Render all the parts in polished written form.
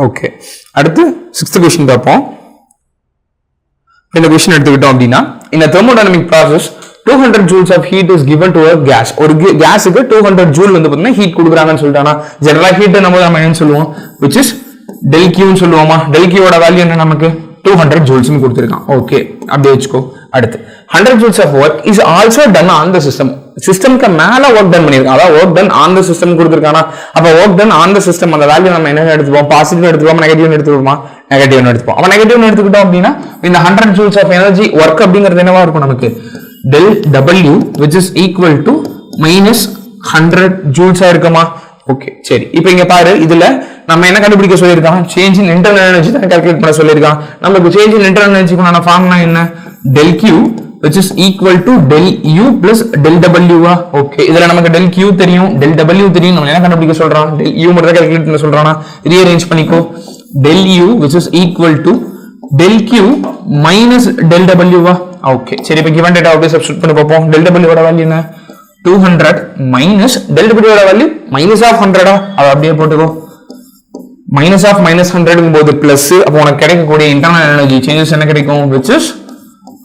Okay, அடுத்து 6th question பார்ப்போம். இந்த கொஸ்டின் எடுத்துக்கிட்டோம் அப்படின்னா, in a thermodynamic process 200 joules of heat is given to a gas. ஒரு கேஸுக்கு 200 ஜூல் வந்து பாத்தீங்கன்னா ஹீட் கொடுக்குறாங்கன்னு சொல்லிட்டானா, ஜெனரலா ஹீட் நம்ம என்ன சொல்லுவோம், which is del Q ன்னு சொல்லுவோமா. del Q ஓட வேல்யூ என்ன, நமக்கு 200 joules னு கொடுத்திருக்கான். ஓகே, அப்படியே வெச்சுக்கோ. அடுத்து 100 joules of work is also done on the system. சிஸ்டம்க்கு மேல work done பண்ணிருக்கான். அதாவது work done on the system கொடுத்திருக்கானா, அப்ப work done on the system அந்த வேல்யூ நம்ம என்ன எடுத்துப்போம், பாசிட்டிவ் எடுத்துப்போமா, நெகட்டிவ் எடுத்துப்போமா, நெகட்டிவ் எடுத்துப்போம். அப்ப நெகட்டிவ் எடுத்துக்கிட்டோம் அப்படின்னா இந்த 100 joules of energy work அப்படிங்கிறது என்னவா இருக்கும், நமக்கு del W which is equal to minus 100 joules ஆ இருக்குமா. ஓகே, சரி. இப்போ இங்க பாரு, இதுல நம்ம என்ன கண்டுபிடிக்க சொல்லிருக்கான், சேஞ்ச் இன் இன்டர்னல் எனர்ஜி தான் கால்குலேட் பண்ண சொல்லிருக்கான். நமக்கு சேஞ்ச் இன் இன்டர்னல் எனர்ஜிக்கான ஃபார்முலா என்ன, del Q which is equal to del U plus del W ah. Okay, இதுல நமக்கு del Q தெரியும், del W தெரியும். நம்ம என்ன கண்டுபிடிக்க சொல்றான், del U மட்டும் தான் கால்குலேட் பண்ண சொல்றானா. ரீஅரேஞ்ச் பண்ணிக்கோ. del U which is equal to del Q minus del W ah. Okay, சரி. இப்போ given data அப்படியே சப்ஸ்டிட்யூட் பண்ணி பார்ப்போம். del W ஓட வேல்யூ என்ன, 200 minus del W ஓட வேல்யூ minus of 100 ஆ. அத அப்படியே போட்டுக்கோ. minus of minus 100 ங்கும்போது பிளஸ், அப்போ உனக்கு கிடைக்கக்கூடிய இன்டர்னல் எனர்ஜி சேஞ்சஸ் என்ன கிடைக்கும், which is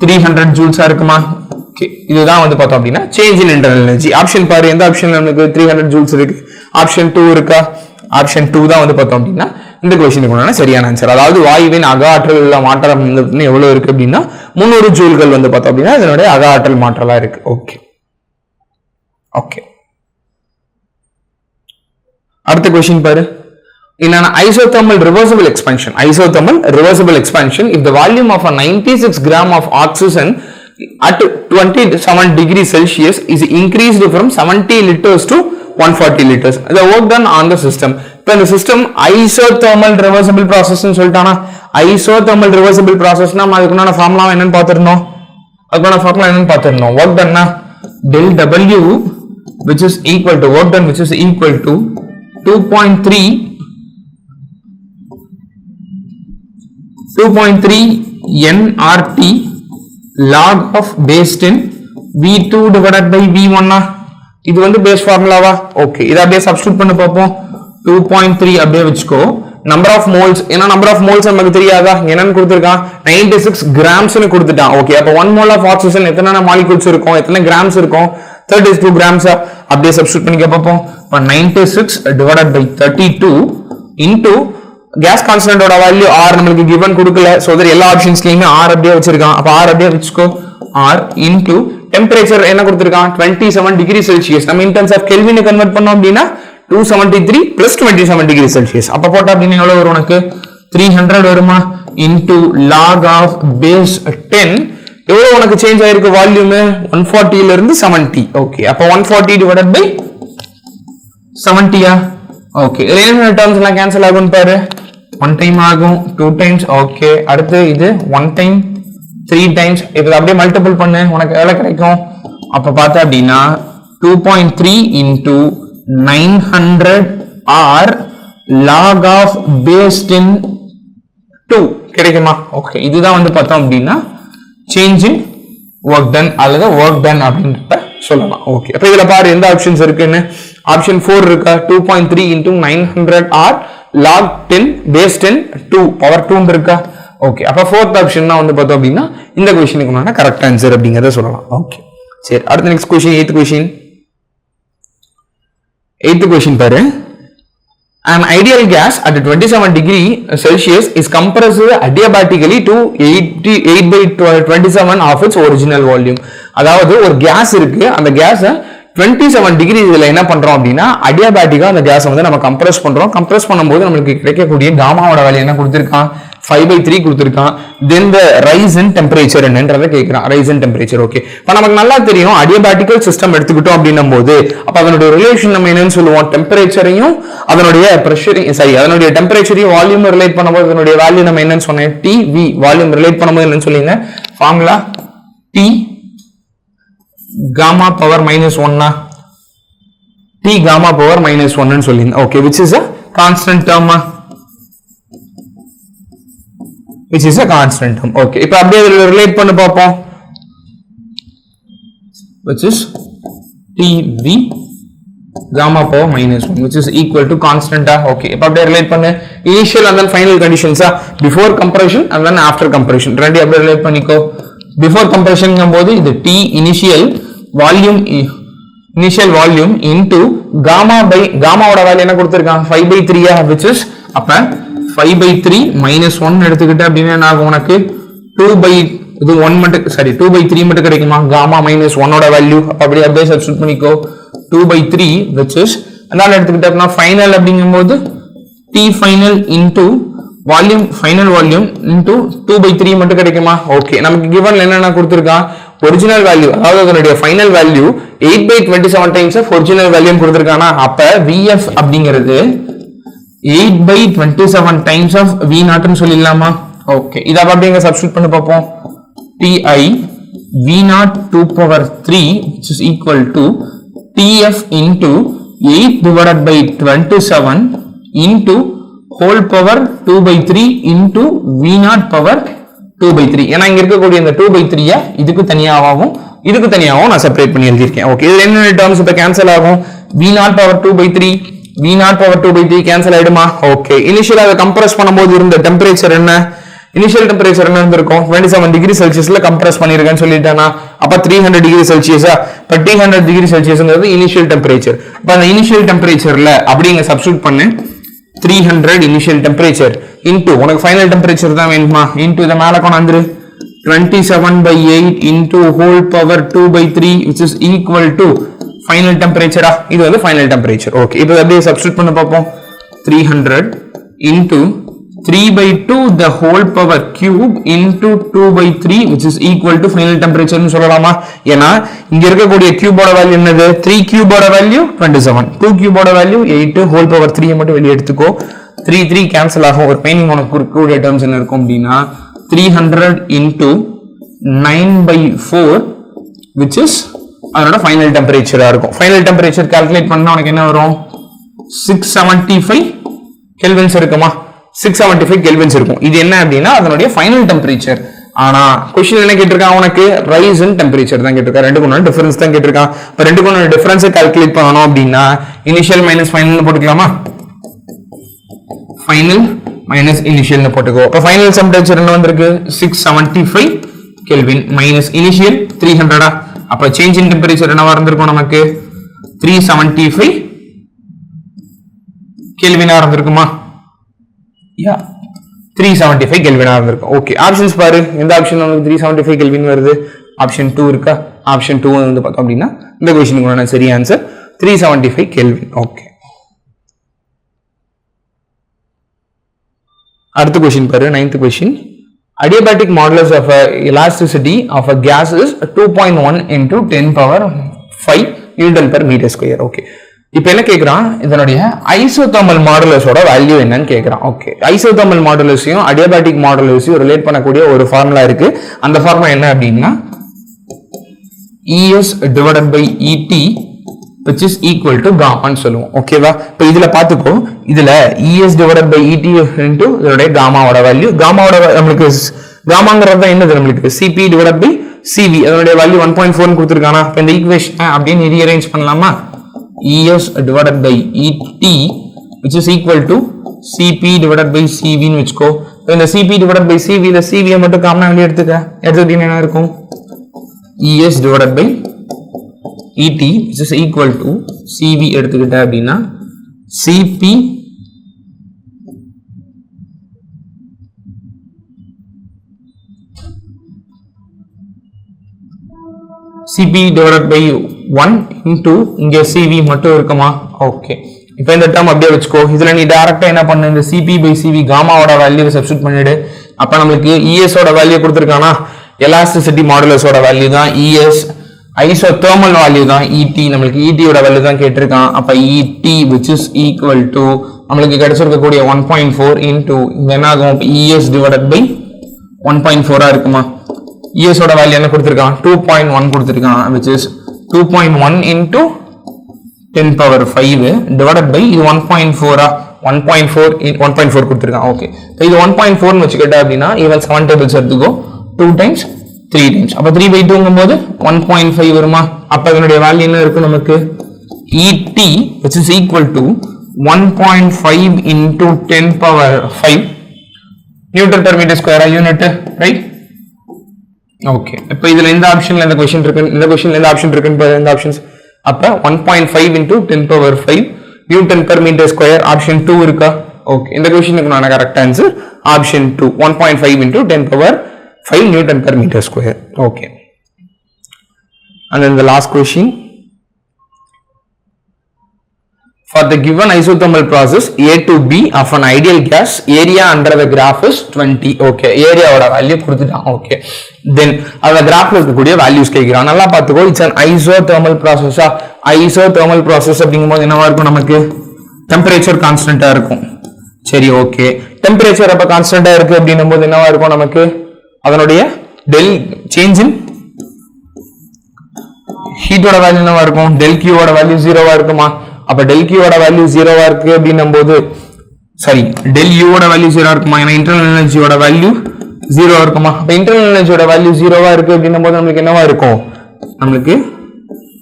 300 joules ஆ இருக்குமா. ஓகே, இதுதான் வந்து பார்த்தோம் அப்படின்னா change in internal energy. Option பாரு, எந்த ஆப்ஷன் நமக்கு 300 joules இருக்கு, ஆப்ஷன் 2 இருக்கா. ஆப்ஷன் 2 தான் வந்து பார்த்தோம் அப்படின்னா இந்த क्वेश्चनக்கு சரியான ஆன்சர். அதாவது வாயுவின் அக ஆற்றல் உள்ள மாற்றம் எவ்வளவு இருக்கு அப்படின்னா 300 ஜூல்கள் வந்து பார்த்தோம் அப்படின்னா இதனுடைய அக ஆற்றல் மாற்றலா இருக்கு. ஓகே ஓகே, அடுத்த क्वेश्चन பாரு. In an isothermal reversible expansion, if the volume of a 96 gram of oxygen at 27 degrees Celsius is increased from 70 liters to 140 liters, the work done on the system. இப்போ இந்த system isothermal reversible process ன்னு சொல்லிட்டானா, isothermal reversible process னா அதுக்குண்டான formula என்னன்னு பார்த்திருந்தோம். work done னா del W which is equal to work done which is equal to 2.3 nRT log of base 10 V2 divided by V1 ஆ. இது வந்து பேஸ் ஃபார்முலாவா. ஓகே, இத அப்படியே சப்ஸ்டிட்யூட் பண்ணி பார்ப்போம். 2.3 அப்படியே வெச்சுக்கோ. நம்பர் ஆஃப் மோல்ஸ், ஏனா நம்பர் ஆஃப் மோல்ஸ் நமக்கு தெரியாதா, என்னன்னு கொடுத்திருக்கான், 96 grams னு கொடுத்துட்டான். ஓகே, அப்ப 1 mole of oxygen எத்தனை மாலிக்யூல்ஸ் இருக்கும், எத்தனை கிராம்ஸ் இருக்கும், 32 grams. அப்படியே சப்ஸ்டிட்யூட் பண்ணி பார்ப்போம். அப்ப 96 divided by 32 into case constant ஓட வேல்யூ R நமக்கு given கொடுக்கல. சோ தட் எல்லா ஆப்ஷன்ஸ்லயுமே R அப்படியே வச்சிருக்கான். அப்ப R அப்படியே வெச்சுக்கோ. R into டெம்பரேச்சர் என்ன கொடுத்திருக்கான், 27 டிகிரி செல்சியஸ். நம்ம in terms of Kelvin convert பண்ணோம் அப்படினா 273 plus 27 டிகிரி செல்சியஸ். அப்ப போட்டா அப்படினா எவ்வளவு வரும் உனக்கு, 300 வருமா, into log of base 10. எவ்வளவு உனக்கு சேஞ்ச் ஆயிருக்கு வால்யூம், 140 ல இருந்து 70. ஓகே, அப்ப 140 divided by 70 ஆ. ஓகே, என்ன டர்ம்ஸ் எல்லாம் கேன்சல் ஆகும் பாரு. 1 டைம் ஆகும், 2 டைம்ஸ். ஓகே, அடுத்து இது 1 டைம், 3 டைம்ஸ். இத அப்படியே மல்டிபிள் பண்ணு, உனக்கு எவ்வளவு கிடைக்கும். அப்ப பார்த்தா அப்படினா 2.3 into 900 R log of base 10 2 கிடைக்குமா. ஓகே, இதுதான் வந்து பார்த்தோம் அப்படினா சேஞ்ச் இன் work done அல்லது work done அப்படின்றத சொல்லலாம். ஓகே, அப்ப இதுல பாரு எந்த ஆப்ஷன்ஸ் இருக்குன்னு. ஆப்ஷன் 4 இருக்கா, 2.3 into 900 R log 10 base 10 2 power 2 இருக்கா. ஓகே, அப்ப 4th ஆப்ஷன் தான் வந்து பார்த்தோம் அப்படினா இந்த क्वेश्चनக்கு கரெக்ட் ஆன்சர் அப்படிங்கறத சொல்லலாம். ஓகே, சரி. அடுத்த நெக்ஸ்ட் क्वेश्चन 8th क्वेश्चन பாரு. An ideal gas at 27 degree Celsius is compressed adiabatically to 8/27 of its original volume. அதாவது ஒரு கேஸ் இருக்கு, அந்த கேஸ 27 டிகிரி இதுல என்ன பண்றோம் அப்படின்னா அடியாபாட்டிக்கா அந்த கேஸ் வந்து நம்ம கம்ப்ரஸ் பண்றோம். கம்ப்ரஸ் பண்ணும்போது நமக்கு கிடைக்கக்கூடிய காமாவோட வேல்யூ என்ன கொடுத்திருக்கான், 5/3 கொடுத்திருக்கான். தென் தி ரைஸ் இன் டெம்பரேச்சர் என்னன்றதை கேக்குறான். ரைஸ் இன் டெம்பரேச்சர். ஓகே, இப்போ நமக்கு நல்லா தெரியும் அடியாபாட்டிக்கல் சிஸ்டம் எடுத்துக்கிட்டோம் அப்படின்னும்போது அப்ப அதனுடைய ரிலேஷன் நம்ம என்னன்னு சொல்லுவோம், டெம்பரேச்சரையும் அதனுடைய பிரஷரையும், சரி அதனுடைய டெம்பரேச்சரையும் வால்யூம் ரிலேட் பண்ணும்போது அதனுடைய வேல்யூ நம்ம என்னன்னு சொன்னேன், TV. வால்யூம் ரிலேட் பண்ணும்போது என்னன்னு சொல்லிங்க, formula T gamma power minus 1 T gamma power minus 1 ன்னு சொல்லிங்க. Okay, which is a constant term. which is a constant term. Okay, இப்போ அப்படியே ரிலேட் பண்ணி பார்ப்போம். which is TV gamma power minus 1 which is equal to constant okay இப்ப அப்படியே relate பண்ணு initial and then final conditions before compression and then after compression ரெண்டு அப்படியே relate பண்ணிக்கோ before compression ங்கும்போது இது T initial volume into gamma ஓட value என்ன கொடுத்திருக்கான் 5/3 which is அப்ப 5/3 minus 1 எடுத்துக்கிட்ட அப்படினா என்ன ஆகும் உனக்கு 2/3 மட்டும் கிடைக்குமா gamma minus 1 ஓட வேல்யூ அப்படியே சப்ஸ்டிட்யூட் பண்ணிக்கோ 2/3 which is அதனால எடுத்துக்கிட்டோம்னா ஃபைனல் அப்படிங்கும்போது T final into final volume into 2/3 மட்டும் கிடைக்குமா ஓகே நமக்கு given என்னன்னா கொடுத்திருக்கான் ஒரிஜினல் வேல்யூ அதாவது அதனுடைய final value 8/27 times of original value கொடுத்திருக்கானா அப்ப VF அப்படிங்கிறது 8/27 டைம்ஸ் ஆஃப் V0 ன்னு சொல்லிடலாமா ஓகே இத அப்படியே சப்ஸ்டிட்யூட் பண்ணி பாப்போம் TI V0 2 power 3 which is equal to TF into 8/27 into whole power 2/3 into V0 power 2/3 ஏனா இங்க இருக்கக்கூடிய இந்த 2/3 இதுக்கு தனியாவும் நான் செப்பரேட் பண்ணி எழுதி இருக்கேன் ஓகே இதுல என்ன டேர்ம்ஸ் இப்ப கேன்சல் ஆகும் V0 power 2/3 கேன்சல் ஆயிடுமா ஓகே இனிஷியலா அத கம்ப்ரஸ் பண்ணும்போது இருந்த டெம்பரேச்சர் என்ன இனிஷியல் டெம்பரேச்சர் என்ன இருந்திருக்கும் 27 டிகிரி செல்சியஸ்ல கம்ப்ரஸ் பண்ணிருக்கேன்னு சொல்லிட்டானா அப்ப 300 டிகிரி செல்சியஸா இப்ப 300 டிகிரி செல்சியஸ்ங்கிறது இனிஷியல் டெம்பரேச்சர் அப்ப அந்த இனிஷியல் டெம்பரேச்சர்ல அப்படிங்க சப்ஸ்டிட்யூட் பண்ணு 300 இனிஷியல் டெம்பரேச்சர் into உனக்கு ஃபைனல் டெம்பரேச்சர் தான் வேணுமா into இத மேல கொண்டாந்துரு 27/8 into whole power 2/3 which is equal to final temperature இது வந்து final temperature okay இப்போ அப்படியே சப்ஸ்டிட்யூட் பண்ண பாப்போம் 300 into 3/2 the whole power cube into 2/3 which is equal to final temperature னு சொல்லலாமா ஏனா இங்க இருக்கக்கூடிய கியூபோட வேல்யூ என்னது 3 கியூபோட வேல்யூ 27 2 கியூபோட வேல்யூ 8 whole power 3 மட்டும் வெளிய எடுத்துக்கோ 3 கேன்சல் ஆகும் ஒரு பெயினிங் உனக்கு இருக்கக்கூடிய டேர்ம்ஸ் என்ன இருக்கும் அப்படினா 300 into 9/4 which is அதோட ஃபைனல் டெம்பரேச்சரா இருக்கும் ஃபைனல் டெம்பரேச்சர் கால்குலேட் பண்ணா உனக்கு என்ன வரும் 675 கெல்வின்ஸ் இருக்குமா 675 கெல்வின்ஸ் இருக்கும் இது என்ன அப்படினா அதனுடைய ஃபைனல் டெம்பரேச்சர் ஆனா क्वेश्चन என்ன கேட்டிருக்கான் உனக்கு ரைஸ் இன் டெம்பரேச்சர் தான் கேட்டிருக்கான் ரெண்டுக்குள்ள டிஃபரன்ஸ் தான் கேட்டிருக்கான் இப்ப ரெண்டுக்குள்ள டிஃபரன்ஸ் கால்குலேட் பண்ணனும் அப்படினா இனிஷியல் மைனஸ் ஃபைனல் போட்டுக்கலாமா ஃபைனல் மைனஸ் இனிஷியல் னு போட்டுக்கோ அப்ப ஃபைனல் டெம்பரேச்சர் என்ன வந்திருக்கு 675 கெல்வின் மைனஸ் இனிஷியல் 300 அப்ப சேஞ்ச் இன் டெம்பரேச்சர் என்னவா இருந்திருக்கும் நமக்கு 375 கெல்வினா இருந்திருக்குமா யா 375 கெல்வினா இருந்திருக்கும் ஓகே ஆப்ஷன்ஸ் பாரு எந்த ஆப்ஷன் உங்களுக்கு 375 கெல்வின் வருது ஆப்ஷன் 2 இருக்கா ஆப்ஷன் 2 வந்து பார்த்தோம் அப்படினா இந்த क्वेश्चनக்கு சரி ஆன்சர் 375 கெல்வின் ஓகே அடுத்த क्वेश्चन பாரு 9th question adiabatic modulus of elasticity of a gas is 2.1 into 10 power 5 Newton per meter square okay இப்போ என்ன கேக்குறான் இதனுடைய ஐசோதெர்மல் மாடுலஸோட வேல்யூ என்னன்னு கேக்குறான் ஓகே ஐசோதெர்மல் மாடுலஸையும் அடியாபாட்டிக் மாடுலஸையும் ரிலேட் பண்ணக்கூடிய ஒரு ஃபார்முலா இருக்கு அந்த ஃபார்முலா என்ன அப்படின்னா ES divided by ET which is equal to gamma ன்னு சொல்லுவோம் ஓகேவா இப்போ இதுல பாத்துக்கோ இதுல ES divided by ET into இதோட காமாவோட வேல்யூ காமாவோட நமக்கு காமாங்கிறது என்னது நமக்கு CP divided by CV அதோட வேல்யூ 1.4 ன்னு கொடுத்திருக்கானா இப்போ இந்த ஈக்குவேஷன் அப்படியே ரீஅரேஞ்ச் பண்ணலாமா ES divided by ET which is equal to CP divided by CV ன்னு வெச்சுக்கோ இந்த CP divided by CV ல CV மட்டும் காமனா வெளிய எடுத்துட்டீங்கன்னா என்ன இருக்கும் ES divided by ET which is equal to CV எடுத்துக்கிட்ட அப்படினா CP divided by 1 into இங்க CV மட்டும் இருக்குமா ஓகே இப்போ இந்த டேர்ம் அப்படியே வெச்சுக்கோ இதுல நீ டைரக்டா என்ன பண்ணு இந்த CP by CV காமாவோட வேல்யூவை சப்ஸ்டிட்யூட் பண்ணிடு அப்ப நமக்கு ES ஓட வேல்யூ கொடுத்திருக்கானா எலாஸ்டிசிட்டி மாடுலஸோட வேல்யூ தான் ES ஐசோதெர்மல் வேல்யூ தான் ET நமக்கு ET ஓட வேல்யூ தான் கேட்டிருக்கான் அப்ப ET which is equal to நமக்கு கிடைச்சிருக்க கூடிய 1.4 into இங்க என்ன ஆகும் ES divided by 1.4 ஆ இருக்குமா ES ஓட வேல்யூ என்ன கொடுத்திருக்கான் 2.1 கொடுத்திருக்கான் which is 2.1 into 10 power 5 divided by இது 1.4 1.4 கொடுத்திருக்கான் ஓகே இது 1.4 னு வெச்சுக்கிட்டா அப்படினா ஈவன் 7 டேபிள்ஸ் எடுத்துக்கோ 2 times 3 times அப்ப 3/2 ங்கும்போது 1.5 வருமா அப்ப இதனுடைய வேல்யூ என்ன இருக்கு நமக்கு ET which is equal to 1.5 into 10 power 5 Newton per meter square unit, right? Okay. இப்போ இதுல இந்த ஆப்ஷன்ல இந்த क्वेश्चन இருக்கு, இந்த क्वेश्चनல இந்த ஆப்ஷன் இருக்குன்னு பாருங்க, இந்த ஆப்ஷன்ஸ். அப்ப 1.5 into 10 power 5 Newton per meter square option 2 இருக்கா? ஓகே. இந்த क्वेश्चனுக்கு நான் correct answer option 2 1.5 into 10 power 5 Newton per meter square. Okay. And then the last question. For the given isothermal process A to B of an ideal gas, area under the graph is 20. Okay, area oda value கொடுத்துட்டான். Okay, then அந்த கிராஃப்ல இருக்கக்கூடிய values கேக்குறான். நல்லா பாத்துக்கோ. It's an isothermal process. Isothermal process அப்படிங்கும்போது என்னவா இருக்கும், நமக்கு டெம்பரேச்சர் கான்ஸ்டன்ட்டா இருக்கும். சரி, ஓகே. டெம்பரேச்சர் அப்ப கான்ஸ்டன்ட்டா இருக்கு அப்படிங்கும்போது என்னவா இருக்கும், நமக்கு அதனுடைய del change in heat ஓட வேல்யூ என்னவா இருக்கும், del Q ஓட வேல்யூ 0வா இருக்குமா? அப்ப del Q ஓட வேல்யூ 0வா இருக்கு அப்படினும்போது சாரி del U ஓட வேல்யூ 0வா இருக்குமா? ஏனா இன்டர்னல் எனர்ஜி ஓட வேல்யூ 0வா இருக்குமா? அப்ப இன்டர்னல் எனர்ஜி ஓட வேல்யூ 0வா இருக்கு அப்படினும்போது நமக்கு என்னவா இருக்கும், நமக்கு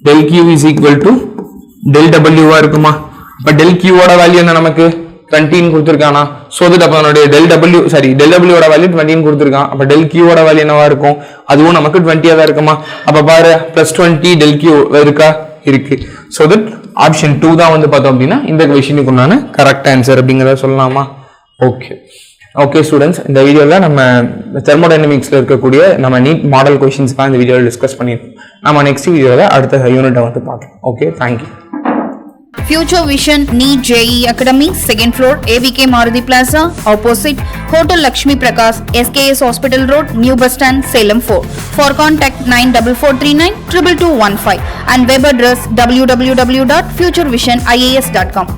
del Q is equal to del W வா இருக்குமா? அப்ப del Q ஓட வேல்யூ என்ன, நமக்கு 20 ன்னு கொடுத்திருக்கானா? சோ தட் அப்ப நம்மளுடைய del W ஓட வேல்யூ 20 ன்னு கொடுத்திருக்கான். அப்ப del Q ஓட வேல்யூ என்னவா இருக்கும், அதுவும் நமக்கு 20 ஆ தான் இருக்குமா? அப்ப பாரு +20 del Q இருக்கா, இருக்கு. சோ தட் ஆப்ஷன் 2 தான் வந்து பார்த்தோம் அப்படின்னா இந்த क्वेश्चனுக்கு உண்டான கரெக்ட் ஆன்சர் அப்படிங்கறத சொல்லலாமா? ஓகே. ஓகே ஸ்டூடண்ட்ஸ், இந்த வீடியோல நம்ம தெர்மோடைனமிக்ஸ்ல இருக்கக்கூடிய நம்ம நீட் மாடல் क्वेश्चंस தான் இந்த வீடியோல டிஸ்கஸ் பண்ணிருக்கோம். நம்ம நெக்ஸ்ட் வீடியோல அடுத்த யூனிட்டை வந்து பார்க்கலாம். Okay, thank you. Future Vision NEET JEE Academy, 2nd floor, AVK Maruti Plaza, opposite Hotel Lakshmi Prakash, SKS Hospital Road, New Bus Stand, Salem 4. For contact 94439 22215 and web address www.futurevision.ias.com.